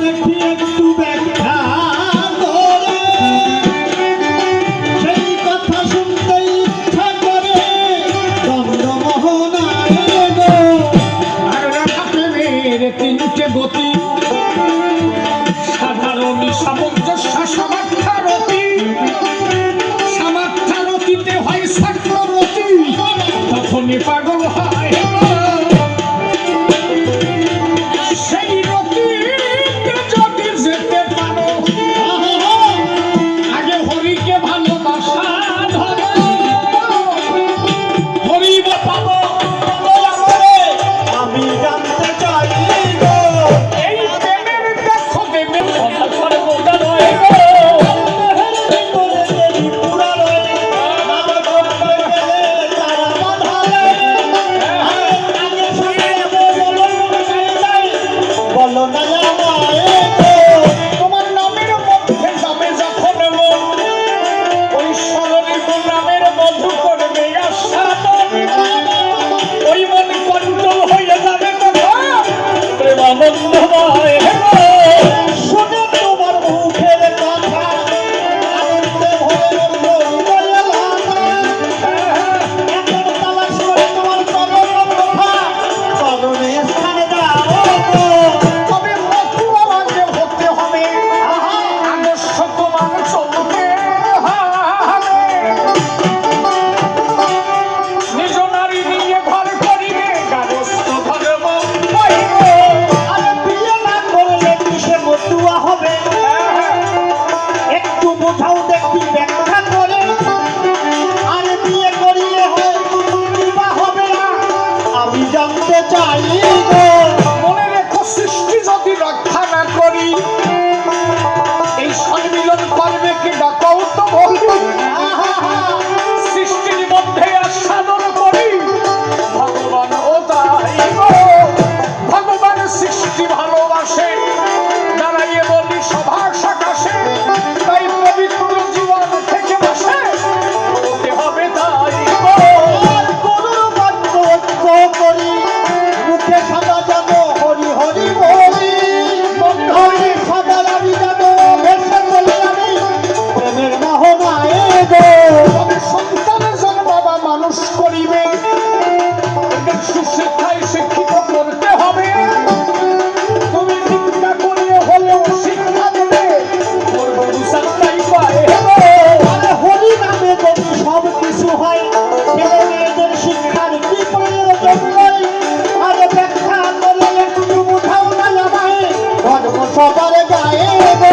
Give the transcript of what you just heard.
দেখি একটু ব্যাখ্যা করে, সেই কথা শুনতেই ইচ্ছা করে চন্দ্রমোহনায় গো। আর রাখা প্রেমের তিনটে গতি, সাধারণ সামঞ্জস্য সমার্থারতি, সমার্থারতিতে হয় সাক্ষ্যরতি, তখনই পাগল হয় সেই রতিতে যদি যেতে পারো, আগে হরিকে ভালোবাসা ধরো, হরি পাবো আমি জানতে চাই গো, এই প্রেমের দেখো দেবে অন্ধকার গোটা নয় গো। করে দেরি পুরালো, নাম করতে গেলে তারা বাধালে। আগে শুনে বলো না আমায় গো। তোমার নামের মধ্যে যাবে যখন মন, ওই স্মরণীয় নামের মধু করবে আস্বাদন, ওই মন কন্ট্রোল হয়ে যাবে তখন প্রেমানন্দময় গো। শুনে তোমার মুখের কথা আনন্দে ভরে বলে লাগা। এখন তালাশ করে তোমার চরণ কথা চরণে স্থান দাও গো। তবে মতুয়ার আগে হতে হবে, আদর্শ তোমার চলতে হবে। নিজ নারী নিয়ে ঘর করিবে, গারস্থ ধর্ম পাইব। আরে বিয়ে না করলে কিসে মতুয়া হবে? একটু বোঝাও দেখি ব্যাখ্যা করে। আরে বিয়ে করিলে হয় বিবা হবে না, আমি জানতে চাই গো। মনে রেখো, সৃষ্টি যদি রক্ষা না করি, এই সম্মিলন করবে কি ডাকাও তো বলি। সৃষ্টির মধ্যে আস্বাদন করি ভগবান, ও তাই গো। ভগবান সৃষ্টি ভালোবাসে, দাঁড়াইয়ে বলি সভার সকাশে, তাই পবিত্র জীবন থেকে বসে হতে হবে তাই গো। আর গরুর বাক্য ঐক্য করি, মুখে সাদা জানো হরি হরি বলি। হরি সাদা আমি জানো ভেসে বলি আমি প্রেমের মোহনায় গো। তবে সন্তানের জন্য বাবা মানুষ করিবে, এদের সুশিক্ষায় শিক্ষিত করতে হবে। তুমি ভিক্ষা করিয়ে হলেও শিক্ষা দেবে, করবো দুসাত্তাই পায়ে গো। আরে হরি নামে যদি সব কিছু হয়, ছেলে মেয়েদের শিক্ষার কি প্রয়োজন নেই? আরে ব্যাখ্যা করলে একটু বোঝাও না আমায়, ধর্ম সবার গায়ে গো।